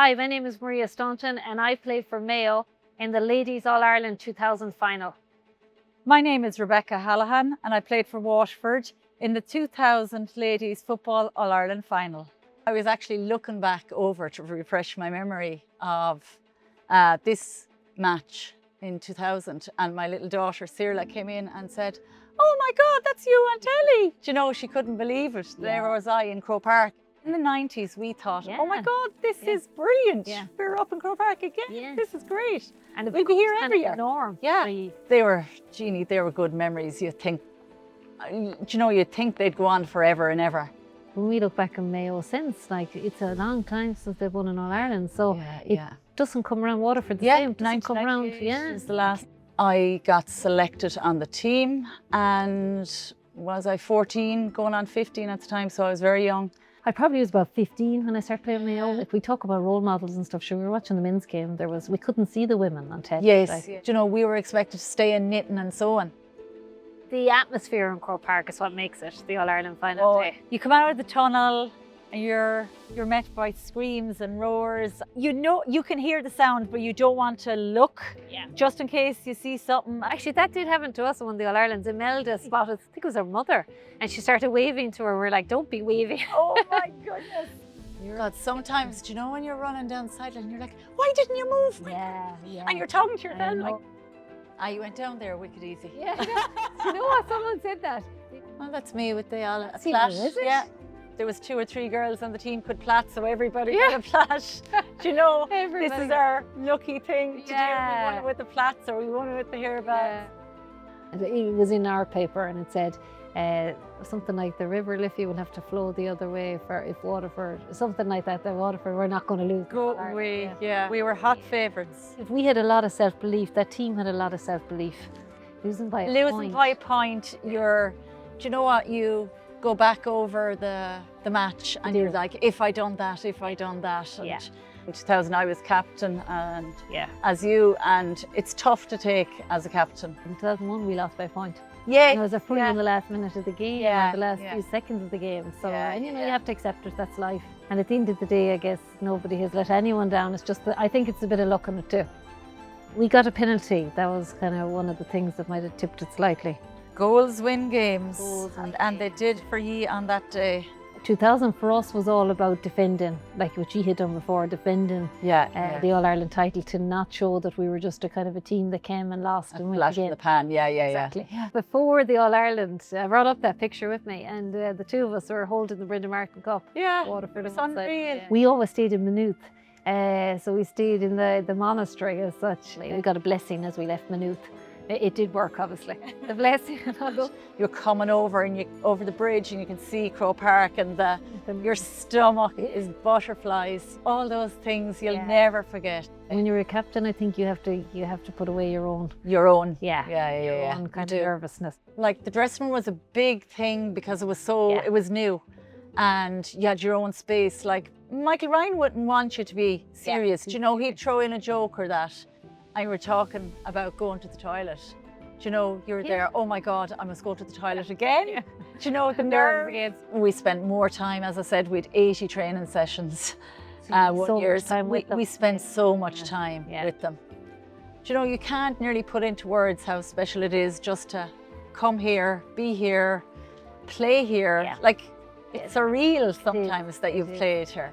Hi, my name is Maria Staunton and I play for Mayo in the Ladies All-Ireland 2000 final. My name is Rebecca Hallahan and I played for Waterford in the 2000 Ladies Football All-Ireland final. I was actually looking back over to refresh my memory of this match in 2000, and my little daughter Cyrilla came in and said, "Oh my God, that's you on telly." Do you know, she couldn't believe it. There was I in Croke Park. In the 90s, we thought, oh my God, this is brilliant. We're up in Croke Park again. This is great. And we'd be here every year. Norm. They were, Jeannie, they were good memories. You think, do you know, you'd think they'd go on forever and ever. When we look back on Mayo since, like, it's a long time since they've won an All-Ireland. So it doesn't come around. Waterford the same. It doesn't come around. Is the last. I got selected on the team, and was I 14, going on 15 at the time, so I was very young. I probably was about 15 when I started playing Mayo. If we talk about role models and stuff, sure, we were watching the men's game. We couldn't see the women on telly. Yes, do you know, we were expected to stay in knitting and sewing. The atmosphere in Croke Park is what makes it the All-Ireland final day. You come out of the tunnel and you're met by screams and roars. You know, you can hear the sound, but you don't want to look, just in case you see something. Actually, that did happen to us when the All-Ireland. Imelda spotted, I think it was her mother, and she started waving to her. We're like, don't be waving. Oh my goodness. God, sometimes, do you know when you're running down the sideline, you're like, why didn't you move? And you're talking to yourself like, you went down there wicked easy. You know what? Someone said that. Well, that's me with the all is it? Yeah. There was 2 or 3 girls on the team could plait, so everybody had a plait. Do you know, this is our lucky thing to do. We won it with the plaits, or we won it with the hair bands. It was in our paper, and it said something like the River Liffey will have to flow the other way if Waterford, something like that. That Waterford, we're not going to lose. Go away. We were hot favourites. If we had a lot of self-belief, that team had a lot of self-belief. Losing by a point. Do you know what, you go back over the match and you're like, if I done that. And in 2000 I was captain, and as you, and it's tough to take as a captain. In 2001 we lost by a point. And it was a free in the last minute of the game, the last few seconds of the game. So and you know, you have to accept it, that's life. And at the end of the day, I guess nobody has let anyone down. It's just that I think it's a bit of luck in it too. We got a penalty. That was kind of one of the things that might have tipped it slightly. Goals win games, and they did for ye on that day. 2000 for us was all about defending, like what you had done before, defending the All-Ireland title, to not show that we were just a kind of a team that came and lost and went again. In the pan, Exactly. Before the All-Ireland, I brought up that picture with me, and the 2 of us were holding the Brendan Martin Cup. Waterford. It's unreal. We always stayed in Maynooth, so we stayed in the monastery as such. We got a blessing as we left Maynooth. It did work, obviously. The blessing. You're coming over over the bridge and you can see Croke Park, and your stomach is butterflies. All those things you'll never forget. When you're a captain, I think you have to put away your own. Your own Kind of nervousness. Like the dressing room was a big thing because it was it was new, and you had your own space. Like Michael Ryan wouldn't want you to be serious. Do you know, he'd throw in a joke or that. And you were talking about going to the toilet. Do you know, you're there, oh my God, I must go to the toilet again. Do you know, the nerves. We spent more time, as I said, we had 80 training sessions. We spent so much time with them. Do you know, you can't nearly put into words how special it is just to come here, be here, play here. Like, it's surreal sometimes that you've played here.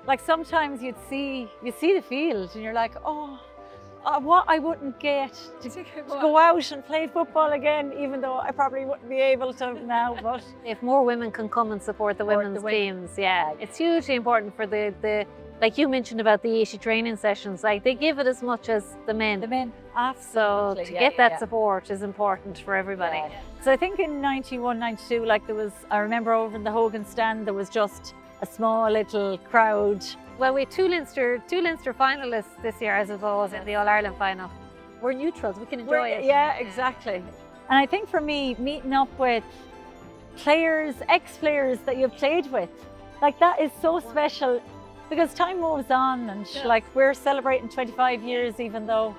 Like sometimes you see the field and you're like, what I wouldn't get to go out and play football again, even though I probably wouldn't be able to now. But if more women can come and support the women's teams, it's hugely important for the like you mentioned about the 80 training sessions. Like, they give it as much as the men. The men, absolutely. So to get that support is important for everybody. So I think in 91, 92, like I remember over in the Hogan stand, there was just a small little crowd. Well, we had two Leinster finalists this year, I suppose, in the All-Ireland final. We're neutrals, we can enjoy it. Yeah, exactly. And I think for me, meeting up with players, ex-players that you've played with, like that is so special, because time moves on, and like we're celebrating 25 years, even though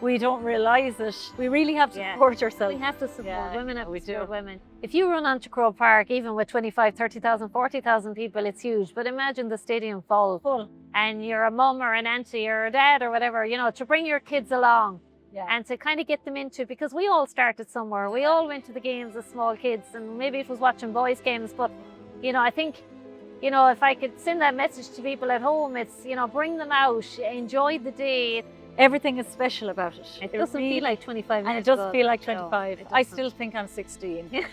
we don't realise it. We really have to support ourselves. We have to support women, have to support women. If you run onto Croke Park, even with 25, 30,000, 40,000 people, it's huge. But imagine the stadium full. and you're a mum or an auntie or a dad or whatever, you know, to bring your kids along. Yeah. And to kind of get them into, because we all started somewhere. We all went to the games as small kids, and maybe it was watching boys' games, but, you know, I think, you know, if I could send that message to people at home, it's, you know, bring them out, enjoy the day. Everything is special about it. It doesn't feel like 25 minutes. And it does feel like 25. No, I still think I'm 16.